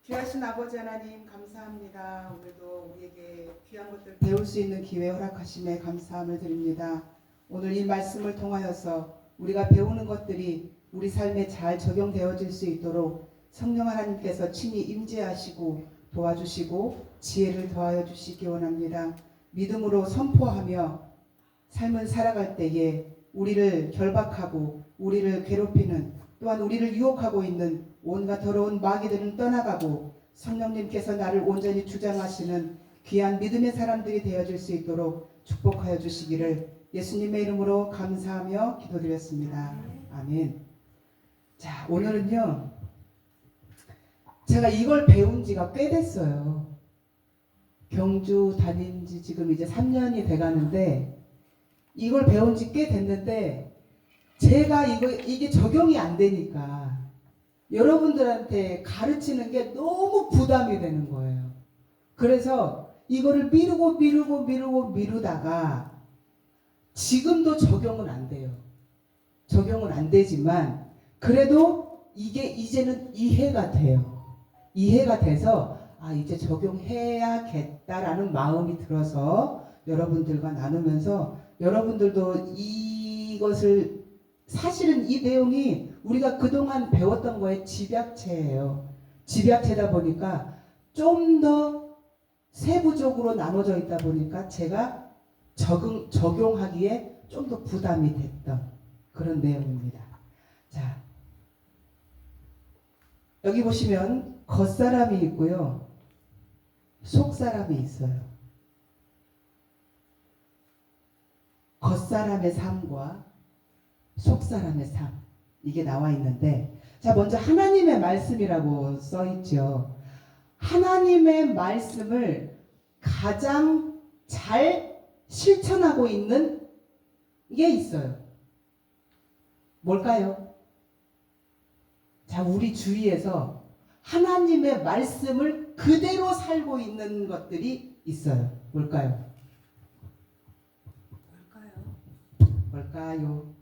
귀하신 아버지 하나님 감사합니다. 오늘도 우리에게 귀한 것들 배울 수 있는 기회 허락하심에 감사함을 드립니다. 오늘 이 말씀을 통하여서 우리가 배우는 것들이 우리 삶에 잘 적용되어질 수 있도록 성령 하나님께서 친히 임재하시고 도와주시고 지혜를 더하여 주시기 원합니다. 믿음으로 선포하며 삶을 살아갈 때에 우리를 결박하고 우리를 괴롭히는 또한 우리를 유혹하고 있는 온갖 더러운 마귀들은 떠나가고 성령님께서 나를 온전히 주장하시는 귀한 믿음의 사람들이 되어질 수 있도록 축복하여 주시기를 예수님의 이름으로 감사하며 기도드렸습니다. 아멘. 자, 오늘은요, 제가 이걸 배운 지가 꽤 됐어요. 경주 다닌 지 지금 이제 3년이 돼가는데 이걸 배운 지 꽤 됐는데 제가 이게 적용이 안 되니까 여러분들한테 가르치는 게 너무 부담이 되는 거예요. 그래서 이거를 미루다가 지금도 적용은 안 돼요. 적용은 안 되지만 그래도 이게 이제는 이해가 돼요. 이해가 돼서 이제 적용해야겠다라는 마음이 들어서 여러분들과 나누면서 여러분들도 이것을 사실은 이 내용이 우리가 그동안 배웠던 거의 집약체예요. 집약체다 보니까 좀 더 세부적으로 나눠져 있다 보니까 제가 적용하기에 좀 더 부담이 됐던 그런 내용입니다. 자, 여기 보시면 겉사람이 있고요. 속사람이 있어요. 겉사람의 삶과 속사람의 삶, 이게 나와 있는데, 자, 먼저 하나님의 말씀이라고 써있죠. 하나님의 말씀을 가장 잘 실천하고 있는 게 있어요. 뭘까요? 자, 우리 주위에서 하나님의 말씀을 그대로 살고 있는 것들이 있어요. 뭘까요? 뭘까요?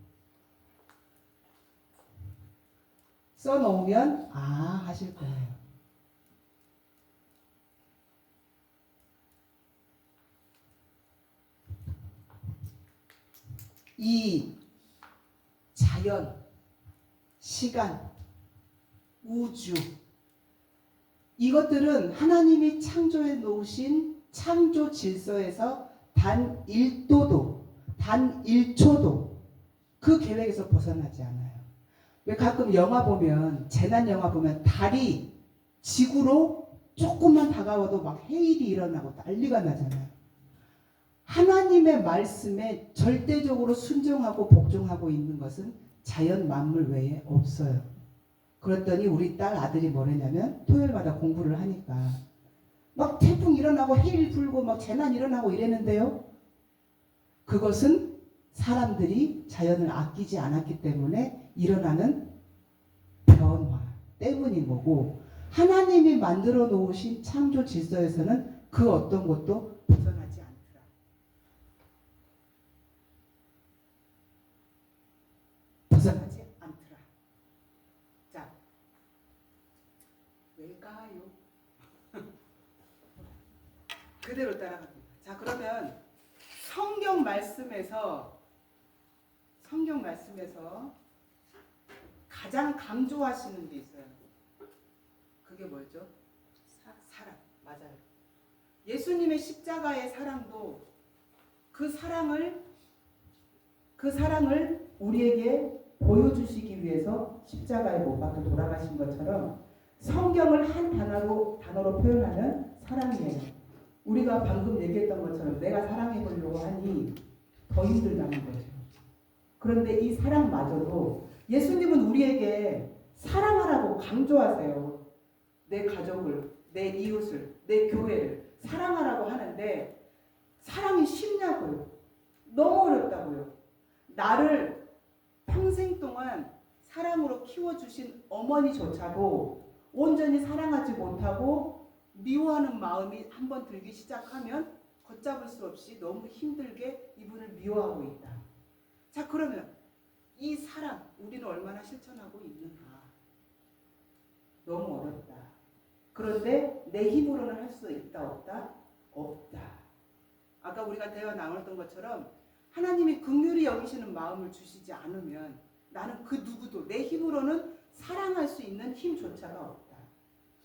써놓으면 하실 거예요. 이 자연, 시간, 우주, 이것들은 하나님이 창조해 놓으신 창조 질서에서 단 1도도, 단 1초도 그 계획에서 벗어나지 않아요. 왜 가끔 영화 보면, 재난 영화 보면 달이 지구로 조금만 다가와도 막 해일이 일어나고 난리가 나잖아요. 하나님의 말씀에 절대적으로 순종하고 복종하고 있는 것은 자연 만물 외에 없어요. 그랬더니 우리 딸 아들이 뭐랬냐면 토요일마다 공부를 하니까 막 태풍 일어나고 해일 불고 막 재난 일어나고 이랬는데요. 그것은 사람들이 자연을 아끼지 않았기 때문에 일어나는 변화 때문인 거고, 하나님이 만들어 놓으신 창조 질서에서는 그 어떤 것도 벗어나지 않더라. 벗어나지 않더라. 자, 왜일까요? 그대로 따라갑니다. 자, 그러면 성경 말씀에서 가장 강조하시는 게 있어요. 그게 뭐죠? 사랑. 맞아요. 예수님의 십자가의 사랑도 그 사랑을 우리에게 보여주시기 위해서 십자가에 못 박혀 돌아가신 것처럼 성경을 한 단어로 표현하면 사랑이에요. 우리가 방금 얘기했던 것처럼 내가 사랑해 보려고 하니 더 힘들다는 거죠. 그런데 이 사랑마저도 예수님은 우리에게 사랑하라고 강조하세요. 내 가족을, 내 이웃을, 내 교회를 사랑하라고 하는데 사랑이 쉽냐고요? 너무 어렵다고요. 나를 평생 동안 사랑으로 키워주신 어머니조차도 온전히 사랑하지 못하고 미워하는 마음이 한번 들기 시작하면 걷잡을 수 없이 너무 힘들게 이분을 미워하고 있다. 자, 그러면 이 사랑 우리는 얼마나 실천하고 있는가? 너무 어렵다. 그런데 내 힘으로는 할 수 있다 없다? 없다. 아까 우리가 대화 나눴던 것처럼 하나님이 긍휼히 여기시는 마음을 주시지 않으면 나는 그 누구도 내 힘으로는 사랑할 수 있는 힘조차가 없다.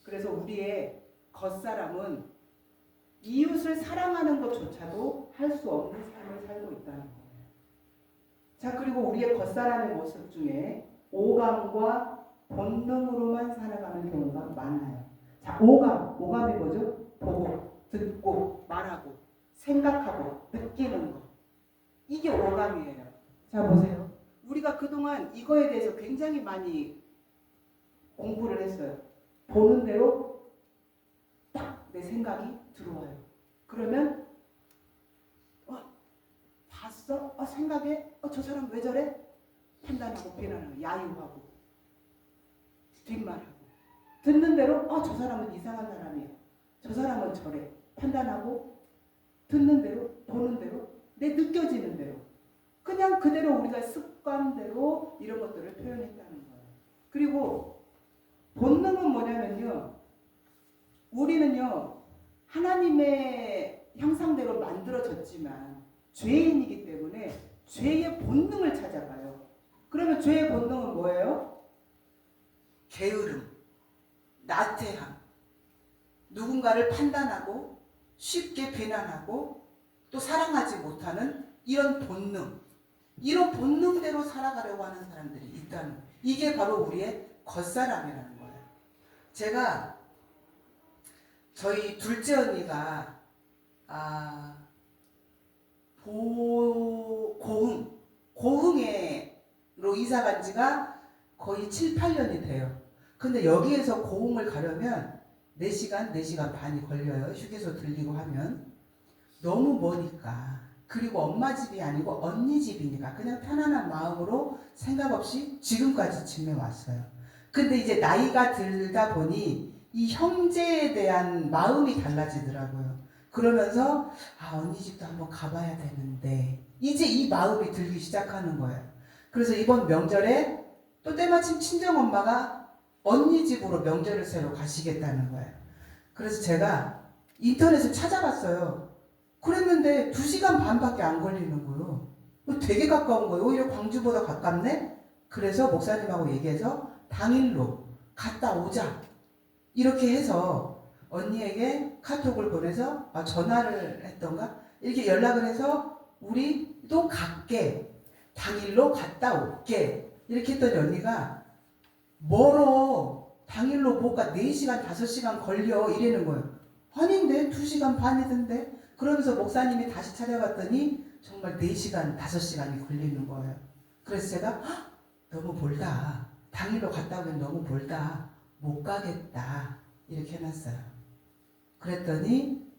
그래서 우리의 겉사람은 이웃을 사랑하는 것조차도 할 수 없는 삶을 살고 있다는 거예요. 자, 그리고 우리의 겉사람의 모습 중에 오감과 본능으로만 살아가는 경우가 많아요. 자, 오감이 뭐죠? 보고, 듣고, 말하고, 생각하고, 느끼는 거. 이게 오감이에요. 자, 보세요. 우리가 그동안 이거에 대해서 굉장히 많이 공부를 했어요. 보는 대로 딱 내 생각이 들어와요. 그러면 봤어? 생각해? 저 사람 왜 저래? 판단하고 비난하고 야유하고 뒷말하고 듣는 대로 저 사람은 이상한 사람이야. 저 사람은 저래. 판단하고 듣는 대로 보는 대로 내 느껴지는 대로 그냥 그대로 우리가 습관대로 이런 것들을 표현했다는 거예요. 그리고 본능은 뭐냐면요. 우리는요. 하나님의 형상대로 만들어졌지만 죄인이기 때문에 죄의 본능을 찾아가요. 그러면 죄의 본능은 뭐예요? 게으름, 나태함, 누군가를 판단하고 쉽게 비난하고 또 사랑하지 못하는 이런 본능, 이런 본능대로 살아가려고 하는 사람들이 있다는 거예요. 이게 바로 우리의 겉사람이라는 거예요. 제가 저희 둘째 언니가 고흥으로 이사 간 지가 거의 7, 8년이 돼요. 근데 여기에서 고흥을 가려면 4시간 반이 걸려요. 휴게소 들리고 하면. 너무 머니까. 그리고 엄마 집이 아니고 언니 집이니까 그냥 편안한 마음으로 생각 없이 지금까지 지내왔어요. 근데 이제 나이가 들다 보니 이 형제에 대한 마음이 달라지더라고요. 그러면서 언니 집도 한번 가봐야 되는데 이제 이 마음이 들기 시작하는 거예요. 그래서 이번 명절에 또 때마침 친정엄마가 언니 집으로 명절을 새러 가시겠다는 거예요. 그래서 제가 인터넷을 찾아봤어요. 그랬는데 2시간 반밖에 안 걸리는 거예요. 되게 가까운 거예요. 오히려 광주보다 가깝네? 그래서 목사님하고 얘기해서 당일로 갔다 오자. 이렇게 해서 언니에게 카톡을 보내서 전화를 했던가? 이렇게 연락을 해서 우리도 갈게. 당일로 갔다 올게. 이렇게 했더니 언니가 멀어. 당일로 못 가. 4시간, 5시간 걸려. 이러는 거예요. 아닌데 2시간 반이던데. 그러면서 목사님이 다시 찾아봤더니 정말 4시간, 5시간이 걸리는 거예요. 그래서 제가 너무 멀다. 당일로 갔다 오면 너무 멀다. 못 가겠다. 이렇게 해놨어요. 그랬더니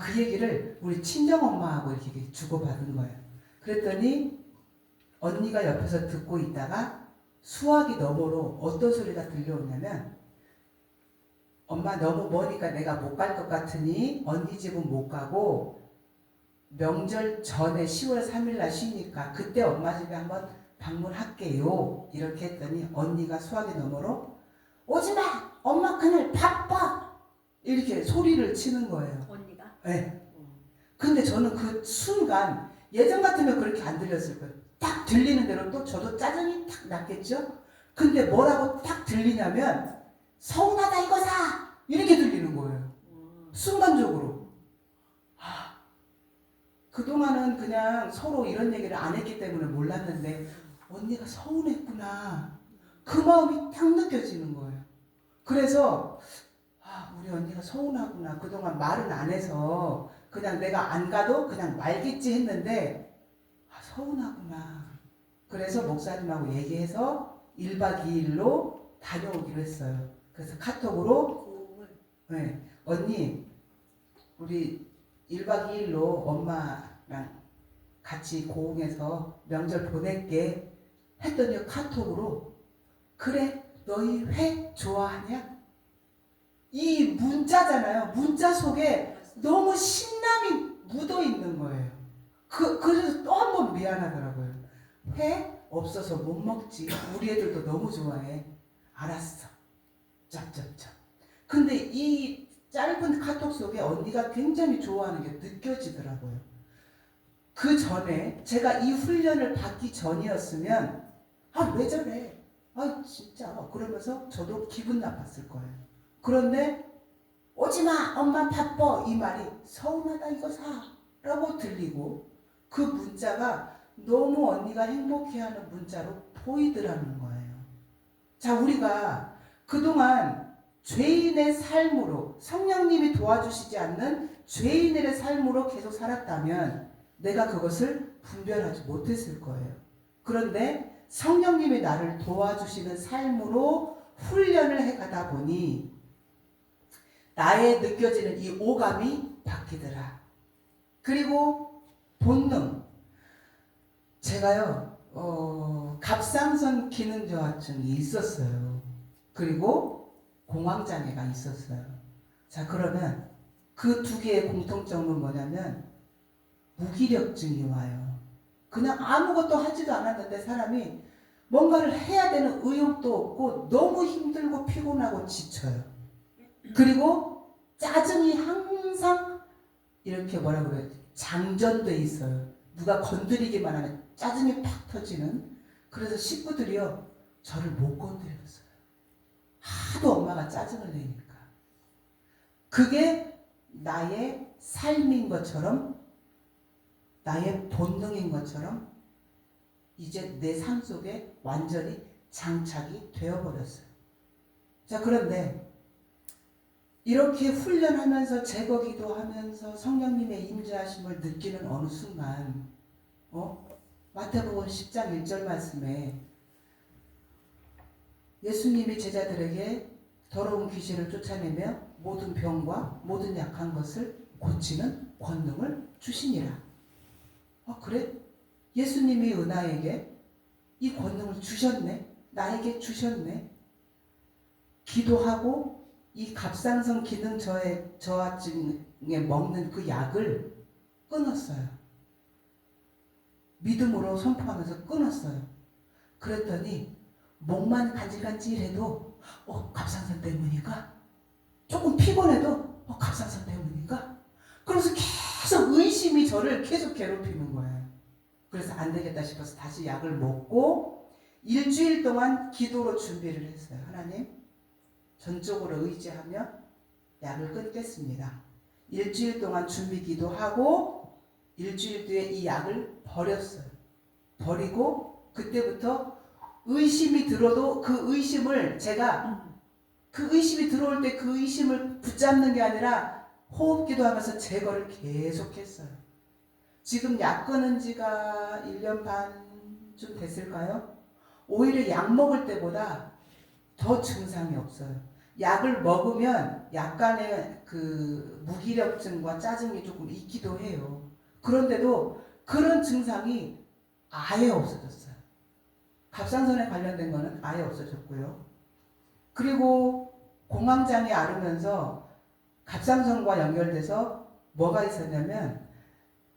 그 얘기를 우리 친정엄마하고 이렇게 주고받은 거예요. 그랬더니 언니가 옆에서 듣고 있다가 수화기 너머로 어떤 소리가 들려오냐면 엄마 너무 머니까 내가 못 갈 것 같으니 언니 집은 못 가고 명절 전에 10월 3일 날 쉬니까 그때 엄마 집에 한번 방문할게요. 이렇게 했더니 언니가 수화기 너머로 오지마! 엄마 그날 바빠! 이렇게 소리를 치는 거예요. 언니가? 네. 근데 저는 그 순간 예전 같으면 그렇게 안 들렸을 거예요. 딱 들리는 대로 또 저도 짜증이 탁 났겠죠? 근데 뭐라고 딱 들리냐면 서운하다 이거사! 이렇게 들리는 거예요. 순간적으로. 그동안은 그냥 서로 이런 얘기를 안 했기 때문에 몰랐는데 언니가 서운했구나. 그 마음이 딱 느껴지는 거예요. 그래서 우리 언니가 서운하구나. 그동안 말은 안 해서 그냥 내가 안 가도 그냥 말겠지 했는데 서운하구나. 그래서 목사님하고 얘기해서 1박 2일로 다녀오기로 했어요. 그래서 카톡으로 언니 우리 1박 2일로 엄마랑 같이 고흥에서 명절 보낼게 했더니 카톡으로 그래 너희 회 좋아하냐? 이 문자잖아요. 문자 속에 너무 신남이 묻어 있는 거예요. 그래서 또 한 번 미안하더라고요. 회 없어서 못 먹지. 우리 애들도 너무 좋아해. 알았어. 쩝쩝쩝. 근데 이 짧은 카톡 속에 언니가 굉장히 좋아하는 게 느껴지더라고요. 그 전에 제가 이 훈련을 받기 전이었으면 왜 저래? 진짜 그러면서 저도 기분 나빴을 거예요. 그런데 오지마 엄마 바빠 이 말이 서운하다 이거 사라고 들리고 그 문자가 너무 언니가 행복해하는 문자로 보이더라는 거예요. 자, 우리가 그동안 죄인의 삶으로 성령님이 도와주시지 않는 죄인의 삶으로 계속 살았다면 내가 그것을 분별하지 못했을 거예요. 그런데 성령님이 나를 도와주시는 삶으로 훈련을 해가다 보니 나의 느껴지는 이 오감이 바뀌더라. 그리고 본능. 제가요, 갑상선 기능 저하증이 있었어요. 그리고 공황장애가 있었어요. 자, 그러면 그 두 개의 공통점은 뭐냐면 무기력증이 와요. 그냥 아무것도 하지도 않았는데 사람이 뭔가를 해야 되는 의욕도 없고 너무 힘들고 피곤하고 지쳐요. 그리고 짜증이 항상 이렇게 뭐라 그래야 지 장전돼 있어요. 누가 건드리기만 하면 짜증이 팍 터지는. 그래서 식구들이요 저를 못 건드렸어요. 하도 엄마가 짜증을 내니까. 그게 나의 삶인 것처럼 나의 본능인 것처럼 이제 내 삶 속에 완전히 장착이 되어버렸어요. 자, 그런데 이렇게 훈련하면서 제거기도 하면서 성령님의 임재하심을 느끼는 어느 순간 마태복음 10장 1절 말씀에 예수님이 제자들에게 더러운 귀신을 쫓아내며 모든 병과 모든 약한 것을 고치는 권능을 주시니라. 그래? 예수님이 은하에게 이 권능을 주셨네. 나에게 주셨네. 기도하고 이 갑상선 기능 저하증에 먹는 그 약을 끊었어요. 믿음으로 선포하면서 끊었어요. 그랬더니 목만 간질간질해도 갑상선 때문인가? 조금 피곤해도 갑상선 때문인가? 그러면서 계속 의심이 저를 계속 괴롭히는 거예요. 그래서 안 되겠다 싶어서 다시 약을 먹고 일주일 동안 기도로 준비를 했어요. 하나님, 전적으로 의지하며 약을 끊겠습니다. 일주일 동안 준비 기도하고 일주일 뒤에 이 약을 버렸어요. 버리고 그때부터 의심이 들어도 그 의심을 제가 그 의심이 들어올 때 그 의심을 붙잡는 게 아니라 호흡기도 하면서 제거를 계속했어요. 지금 약 끊은 지가 1년 반쯤 됐을까요? 오히려 약 먹을 때보다 더 증상이 없어요. 약을 먹으면 약간의 그 무기력증과 짜증이 조금 있기도 해요. 그런데도 그런 증상이 아예 없어졌어요. 갑상선에 관련된 거는 아예 없어졌고요. 그리고 공황장애 앓으면서 갑상선과 연결돼서 뭐가 있었냐면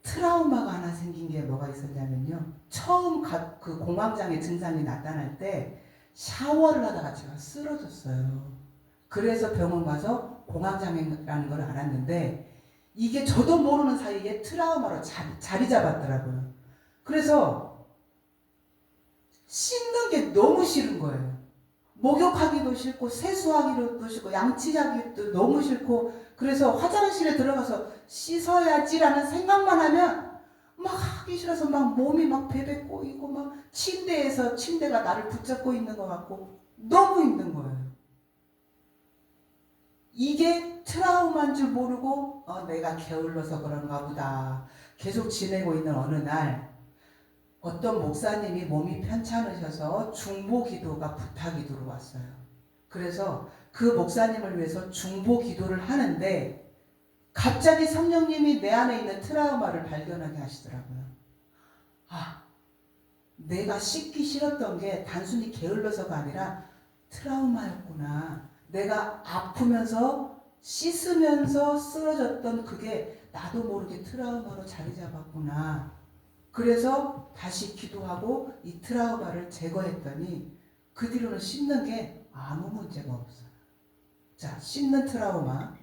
트라우마가 하나 생긴 게 뭐가 있었냐면요. 처음 그 공황장애 증상이 나타날 때 샤워를 하다가 제가 쓰러졌어요. 그래서 병원 가서 공황장애라는 걸 알았는데 이게 저도 모르는 사이에 트라우마로 자리 잡았더라고요. 그래서 씻는 게 너무 싫은 거예요. 목욕하기도 싫고 세수하기도 싫고 양치하기도 너무 싫고 그래서 화장실에 들어가서 씻어야지라는 생각만 하면 막 하기 싫어서 막 몸이 막 베베 꼬이고 막 침대에서 침대가 나를 붙잡고 있는 것 같고 너무 힘든 거예요. 이게 트라우마인 줄 모르고 내가 게을러서 그런가 보다 계속 지내고 있는 어느 날 어떤 목사님이 몸이 편찮으셔서 중보기도가 부탁이 들어왔어요. 그래서 그 목사님을 위해서 중보기도를 하는데 갑자기 성령님이 내 안에 있는 트라우마를 발견하게 하시더라고요. 내가 씻기 싫었던 게 단순히 게을러서가 아니라 트라우마였구나. 내가 아프면서 씻으면서 쓰러졌던 그게 나도 모르게 트라우마로 자리 잡았구나. 그래서 다시 기도하고 이 트라우마를 제거했더니 그 뒤로는 씻는 게 아무 문제가 없어요. 자, 씹는 트라우마,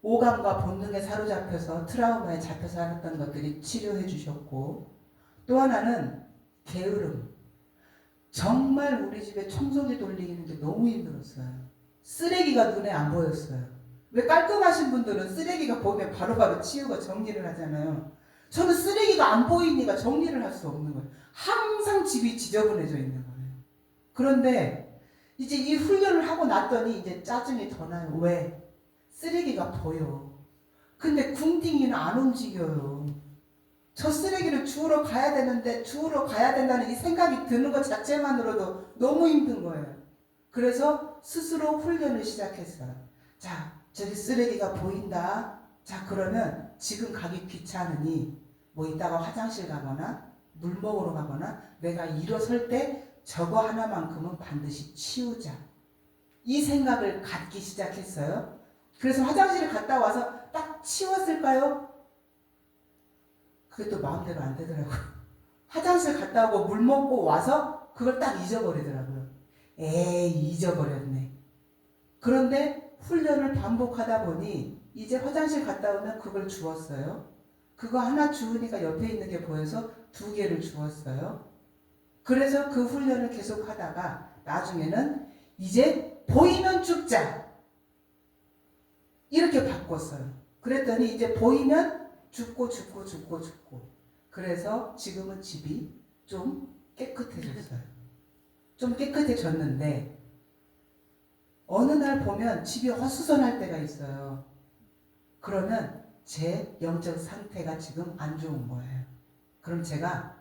오감과 본능에 사로잡혀서 트라우마에 잡혀 살았던 것들이 치료해 주셨고, 또 하나는 게으름. 정말 우리 집에 청소기 돌리는 게 너무 힘들었어요. 쓰레기가 눈에 안 보였어요. 왜 깔끔하신 분들은 쓰레기가 보이면 바로바로 치우고 정리를 하잖아요. 저는 쓰레기가 안 보이니까 정리를 할 수 없는 거예요. 항상 집이 지저분해져 있는 거예요. 그런데 이제 이 훈련을 하고 났더니 이제 짜증이 더 나요. 왜? 쓰레기가 보여. 근데 궁딩이는 안 움직여요. 저 쓰레기를 주우러 가야 되는데 주우러 가야 된다는 이 생각이 드는 것 자체만으로도 너무 힘든 거예요. 그래서 스스로 훈련을 시작했어요. 자, 저기 쓰레기가 보인다. 자, 그러면 지금 가기 귀찮으니 뭐 이따가 화장실 가거나 물 먹으러 가거나 내가 일어설 때 저거 하나만큼은 반드시 치우자. 이 생각을 갖기 시작했어요. 그래서 화장실을 갔다 와서 딱 치웠을까요? 그게 또 마음대로 안 되더라고요. 화장실 갔다 오고 물 먹고 와서 그걸 딱 잊어버리더라고요. 에이, 잊어버렸네. 그런데 훈련을 반복하다 보니 이제 화장실 갔다 오면 그걸 주웠어요. 그거 하나 주우니까 옆에 있는 게 보여서 2개를 주웠어요. 그래서 그 훈련을 계속 하다가 나중에는 이제 보이면 줍자. 이렇게 바꿨어요. 그랬더니 이제 보이면 줍고. 그래서 지금은 집이 좀 깨끗해졌어요. 좀 깨끗해졌는데 어느 날 보면 집이 허수선할 때가 있어요. 그러면 제 영적 상태가 지금 안 좋은 거예요. 그럼 제가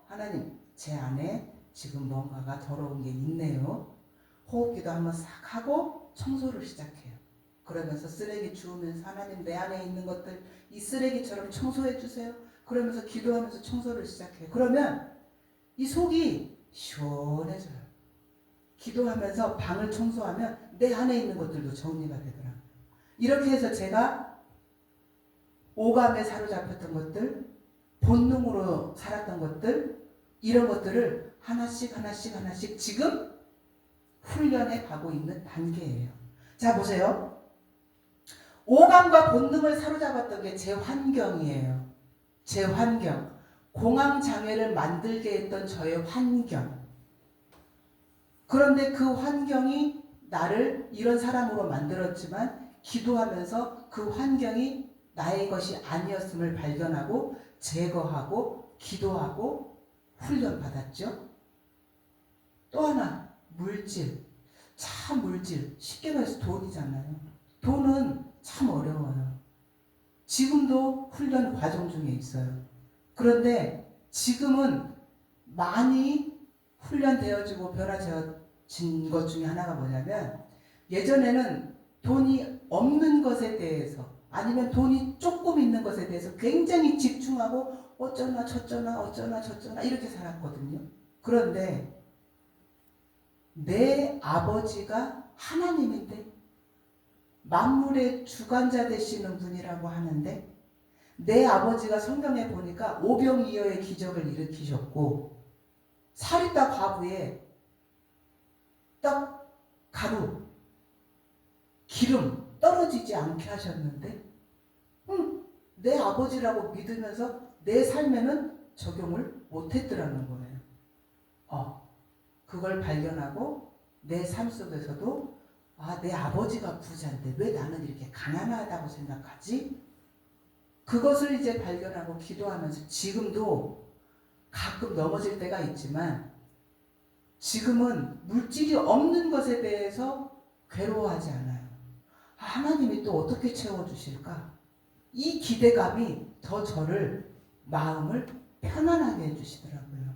하나님, 제 안에 지금 뭔가가 더러운 게 있네요. 호흡기도 한번 싹 하고 청소를 시작해요. 그러면서 쓰레기 주우면서 하나님, 내 안에 있는 것들 이 쓰레기처럼 청소해 주세요. 그러면서 기도하면서 청소를 시작해요. 그러면 이 속이 시원해져요. 기도하면서 방을 청소하면 내 안에 있는 것들도 정리가 되더라고요. 이렇게 해서 제가 오감에 사로잡혔던 것들, 본능으로 살았던 것들, 이런 것들을 하나씩 지금 훈련해 가고 있는 단계예요. 자, 보세요. 오감과 본능을 사로잡았던 게 제 환경이에요. 제 환경. 공황장애를 만들게 했던 저의 환경. 그런데 그 환경이 나를 이런 사람으로 만들었지만 기도하면서 그 환경이 나의 것이 아니었음을 발견하고 제거하고 기도하고 훈련받았죠. 또 하나, 물질. 참 물질. 쉽게 말해서 돈이잖아요. 돈은 참 어려워요. 지금도 훈련 과정 중에 있어요. 그런데 지금은 많이 훈련되어지고 변화되어진 것 중에 하나가 뭐냐면, 예전에는 돈이 없는 것에 대해서 아니면 돈이 조금 있는 것에 대해서 굉장히 집중하고 어쩌나 저쩌나 이렇게 살았거든요. 그런데 내 아버지가 하나님인데 만물의 주관자 되시는 분이라고 하는데, 내 아버지가 성경에 보니까 오병이어의 기적을 일으키셨고 사리다 과부에 떡, 가루, 기름 떨어지지 않게 하셨는데 내 아버지라고 믿으면서 내 삶에는 적용을 못했더라는 거예요. 그걸 발견하고 내 삶 속에서도 내 아버지가 부자인데 왜 나는 이렇게 가난하다고 생각하지? 그것을 이제 발견하고 기도하면서 지금도 가끔 넘어질 때가 있지만 지금은 물질이 없는 것에 대해서 괴로워하지 않아요. 하나님이 또 어떻게 채워주실까? 이 기대감이 더 저를 마음을 편안하게 해주시더라고요.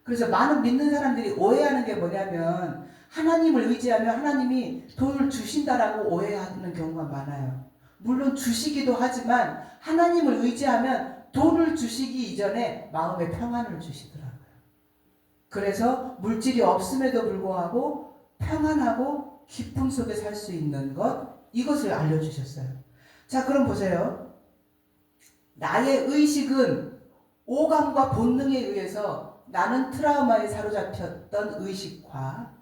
그래서 많은 믿는 사람들이 오해하는 게 뭐냐면 하나님을 의지하면 하나님이 돈을 주신다라고 오해하는 경우가 많아요. 물론 주시기도 하지만 하나님을 의지하면 돈을 주시기 이전에 마음의 평안을 주시더라고요. 그래서 물질이 없음에도 불구하고 평안하고 기쁨 속에 살 수 있는 것, 이것을 알려주셨어요. 자, 그럼 보세요. 나의 의식은 오감과 본능에 의해서 나는 트라우마에 사로잡혔던 의식과,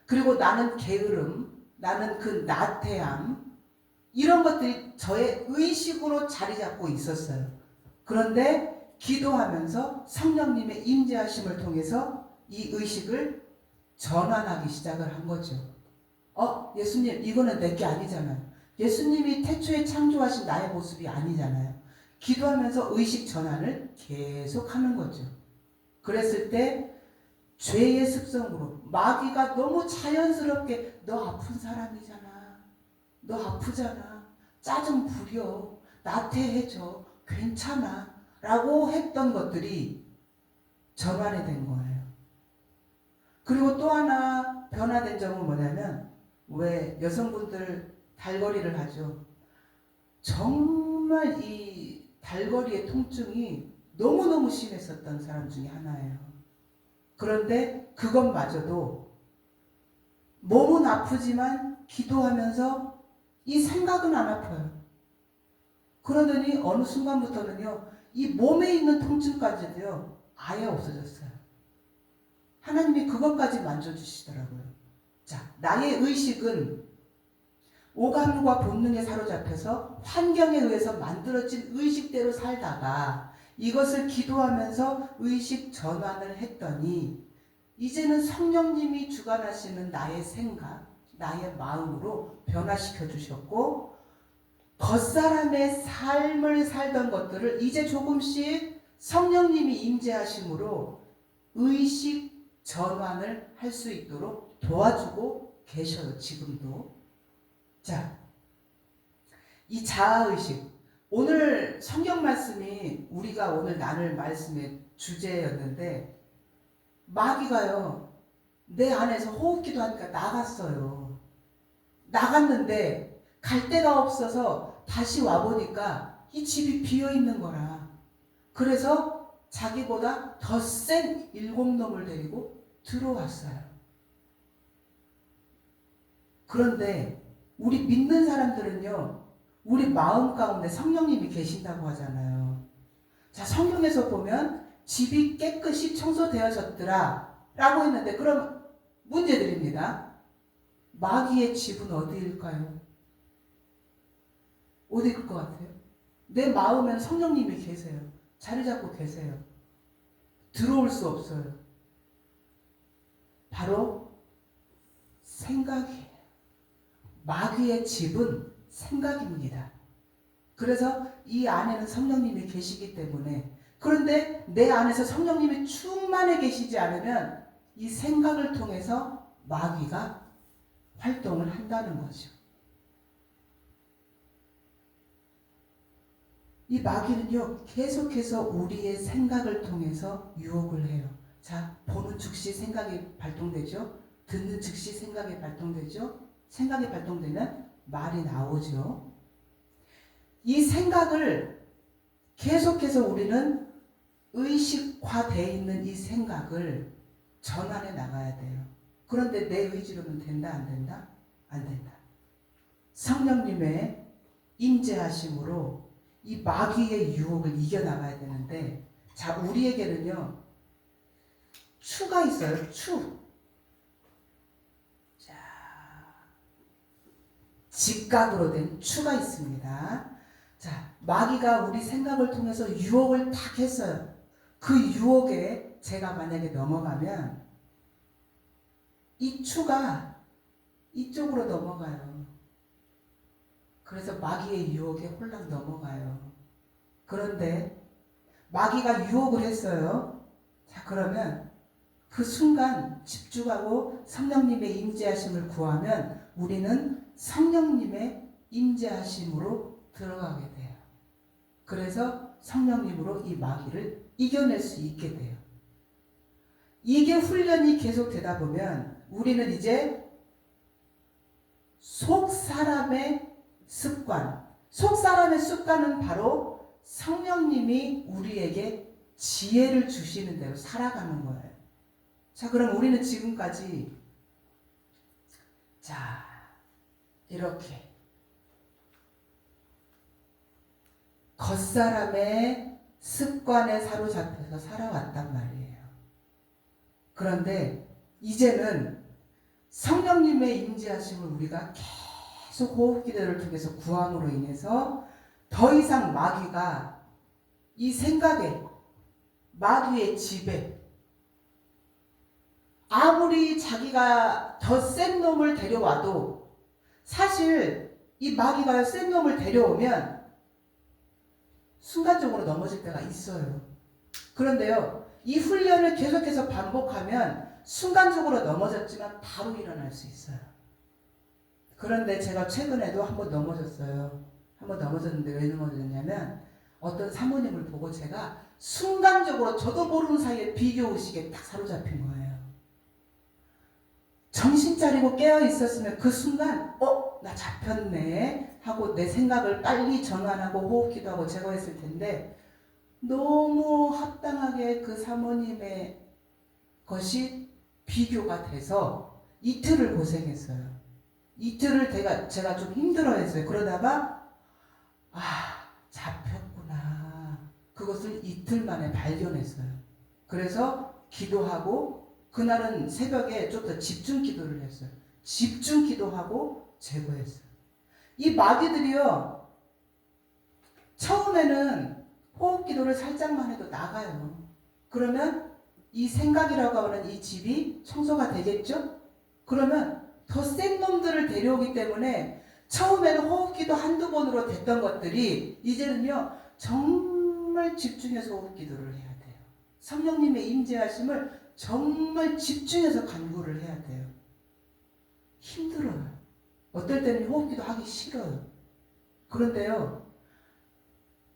그리고 나는 게으름, 나는 그 나태함, 이런 것들이 저의 의식으로 자리 잡고 있었어요. 그런데 기도하면서 성령님의 임재하심을 통해서 이 의식을 전환하기 시작을 한 거죠. 예수님, 이거는 내게 아니잖아요. 예수님이 태초에 창조하신 나의 모습이 아니잖아요. 기도하면서 의식 전환을 계속 하는 거죠. 그랬을 때 죄의 습성으로 마귀가 너무 자연스럽게 너 아픈 사람이잖아. 너 아프잖아. 짜증 부려. 나태해져. 괜찮아. 라고 했던 것들이 전환이 된 거예요. 그리고 또 하나 변화된 점은 뭐냐면, 왜 여성분들 달거리를 하죠. 정말 이 달거리의 통증이 너무너무 심했었던 사람 중에 하나예요. 그런데 그것마저도 몸은 아프지만 기도하면서 이 생각은 안 아파요. 그러더니 어느 순간부터는요, 이 몸에 있는 통증까지도요, 아예 없어졌어요. 하나님이 그것까지 만져주시더라고요. 자, 나의 의식은 오감과 본능에 사로잡혀서 환경에 의해서 만들어진 의식대로 살다가 이것을 기도하면서 의식 전환을 했더니 이제는 성령님이 주관하시는 나의 생각, 나의 마음으로 변화시켜 주셨고, 겉사람의 삶을 살던 것들을 이제 조금씩 성령님이 임재하심으로 의식 전환을 할 수 있도록 도와주고 계셔요. 지금도. 자, 이 자아의식, 오늘 성경 말씀이 우리가 오늘 나눌 말씀의 주제였는데, 마귀가요, 내 안에서 호흡기도 하니까 나갔어요. 나갔는데 갈 데가 없어서 다시 와보니까 이 집이 비어있는 거라. 그래서 자기보다 더 센 7놈을 데리고 들어왔어요. 그런데 우리 믿는 사람들은요, 우리 마음 가운데 성령님이 계신다고 하잖아요. 자, 성경에서 보면 집이 깨끗이 청소되어졌더라 라고 했는데, 그럼 문제드립니다. 마귀의 집은 어디일까요? 어디일 것 같아요? 내 마음엔 성령님이 계세요. 자리 잡고 계세요. 들어올 수 없어요. 바로 생각이에요. 마귀의 집은 생각입니다. 그래서 이 안에는 성령님이 계시기 때문에, 그런데 내 안에서 성령님이 충만해 계시지 않으면 이 생각을 통해서 마귀가 활동을 한다는 거죠. 이 마귀는요, 계속해서 우리의 생각을 통해서 유혹을 해요. 자, 보는 즉시 생각이 발동되죠. 듣는 즉시 생각이 발동되죠. 생각이 발동되면 말이 나오죠. 이 생각을 계속해서 우리는 의식화되어 있는 이 생각을 전환해 나가야 돼요. 그런데 내 의지로는 된다, 안 된다? 안 된다. 성령님의 임재하심으로 이 마귀의 유혹을 이겨나가야 되는데, 자, 우리에게는요, 추가 있어요. 추. 자, 직각으로 된 추가 있습니다. 자, 마귀가 우리 생각을 통해서 유혹을 탁 했어요. 그 유혹에 제가 만약에 넘어가면 이 추가 이쪽으로 넘어가요. 그래서 마귀의 유혹에 홀랑 넘어가요. 그런데 마귀가 유혹을 했어요. 자, 그러면 그 순간 집중하고 성령님의 임재하심을 구하면 우리는 성령님의 임재하심으로 들어가게 돼요. 그래서 성령님으로 이 마귀를 이겨낼 수 있게 돼요. 이게 훈련이 계속 되다 보면 우리는 이제 속 사람의 습관, 속 사람의 습관은 바로 성령님이 우리에게 지혜를 주시는 대로 살아가는 거예요. 자, 그럼 우리는 지금까지, 자, 이렇게 겉사람의 습관에 사로잡혀서 살아왔단 말이에요. 그런데 이제는 성령님의 임재하심을 우리가 계속 호흡기도를 통해서 구함으로 인해서 더 이상 마귀가 이 생각에, 마귀의 지배, 아무리 자기가 더 센 놈을 데려와도 사실 이 마귀가 센 놈을 데려오면 순간적으로 넘어질 때가 있어요. 그런데요, 이 훈련을 계속해서 반복하면 순간적으로 넘어졌지만 바로 일어날 수 있어요. 그런데 제가 최근에도 한번 넘어졌어요. 한번 넘어졌는데 왜 넘어졌냐면 어떤 사모님을 보고 제가 순간적으로 저도 모르는 사이에 비교의식에 딱 사로잡힌 거예요. 정신 차리고 깨어 있었으면 그 순간 나 잡혔네 하고 내 생각을 빨리 전환하고 호흡기도 하고 제거했을 텐데 너무 합당하게 그 사모님의 것이 비교가 돼서 이틀을 고생했어요. 이틀을 제가 좀 힘들어했어요. 그러다가 잡혔구나. 그것을 이틀 만에 발견했어요. 그래서 기도하고 그날은 새벽에 좀 더 집중 기도를 했어요. 집중 기도하고 제거했어요. 이 마귀들이요, 처음에는 호흡 기도를 살짝만 해도 나가요. 그러면 이 생각이라고 하는 이 집이 청소가 되겠죠? 그러면 더 센 놈들을 데려오기 때문에 처음에는 호흡기도 한두 번으로 됐던 것들이 이제는요 정말 집중해서 호흡기도를 해야 돼요. 성령님의 임재하심을 정말 집중해서 간구를 해야 돼요. 힘들어요. 어떨 때는 호흡기도 하기 싫어요. 그런데요,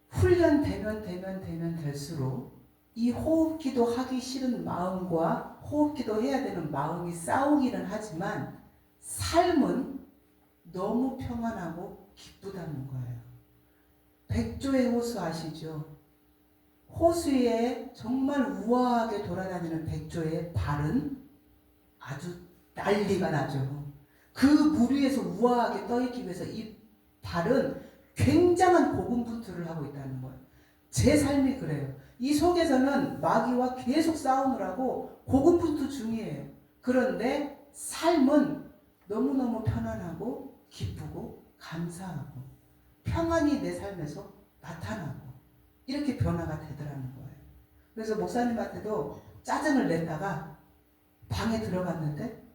훈련되면 될수록 이 호흡기도 하기 싫은 마음과 호흡기도 해야 되는 마음이 싸우기는 하지만 삶은 너무 평안하고 기쁘다는 거예요. 백조의 호수 아시죠? 호수에 정말 우아하게 돌아다니는 백조의 발은 아주 난리가 나죠. 그 물 위에서 우아하게 떠있기 위해서 이 발은 굉장한 고군분투를 하고 있다는 거예요. 제 삶이 그래요. 이 속에서는 마귀와 계속 싸우느라고 고군분투 중이에요. 그런데 삶은 너무너무 편안하고 기쁘고 감사하고 평안이 내 삶에서 나타나고 이렇게 변화가 되더라는 거예요. 그래서 목사님한테도 짜증을 냈다가 방에 들어갔는데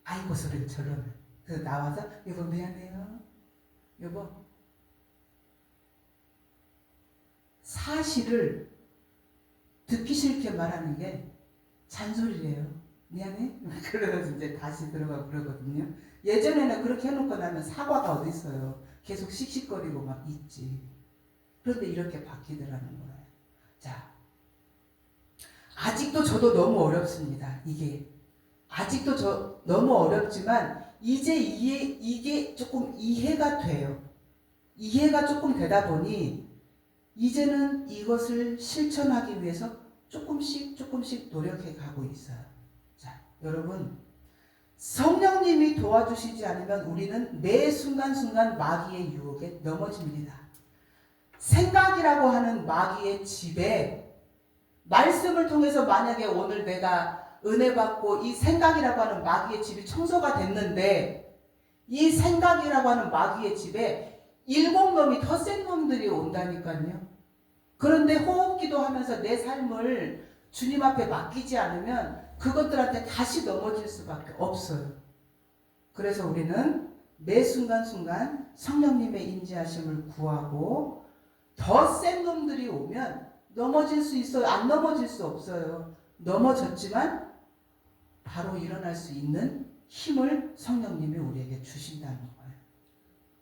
아이고 소리가 저러네. 그래서 나와서 여보 미안해요. 여보 사실을 듣기 싫게 말하는 게 잔소리래요. 미안해? 그러면서 이제 다시 들어가고 그러거든요. 예전에는 그렇게 해놓고 나면 사과가 어디 있어요. 계속 씩씩거리고 막 있지. 그런데 이렇게 바뀌더라는 거예요. 자, 아직도 저도 너무 어렵습니다. 이게 아직도 너무 어렵지만 이제 이게 조금 이해가 돼요. 이해가 조금 되다 보니 이제는 이것을 실천하기 위해서 조금씩 노력해 가고 있어요. 자, 여러분 성령님이 도와주시지 않으면 우리는 매 순간순간 마귀의 유혹에 넘어집니다. 생각이라고 하는 마귀의 집에 말씀을 통해서 만약에 오늘 내가 은혜 받고 이 생각이라고 하는 마귀의 집이 청소가 됐는데 이 생각이라고 하는 마귀의 집에 7놈이 더 센 놈들이 온다니까요. 그런데 호흡기도 하면서 내 삶을 주님 앞에 맡기지 않으면 그것들한테 다시 넘어질 수밖에 없어요. 그래서 우리는 매 순간순간 성령님의 임재하심을 구하고 더 센 놈들이 오면 넘어질 수 있어요. 안 넘어질 수 없어요. 넘어졌지만 바로 일어날 수 있는 힘을 성령님이 우리에게 주신다는 거예요.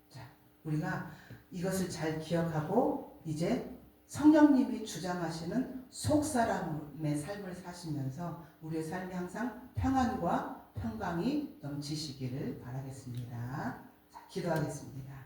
자, 우리가 이것을 잘 기억하고 이제 성령님이 주장하시는 속사람의 삶을 사시면서 우리의 삶이 항상 평안과 평강이 넘치시기를 바라겠습니다. 자, 기도하겠습니다.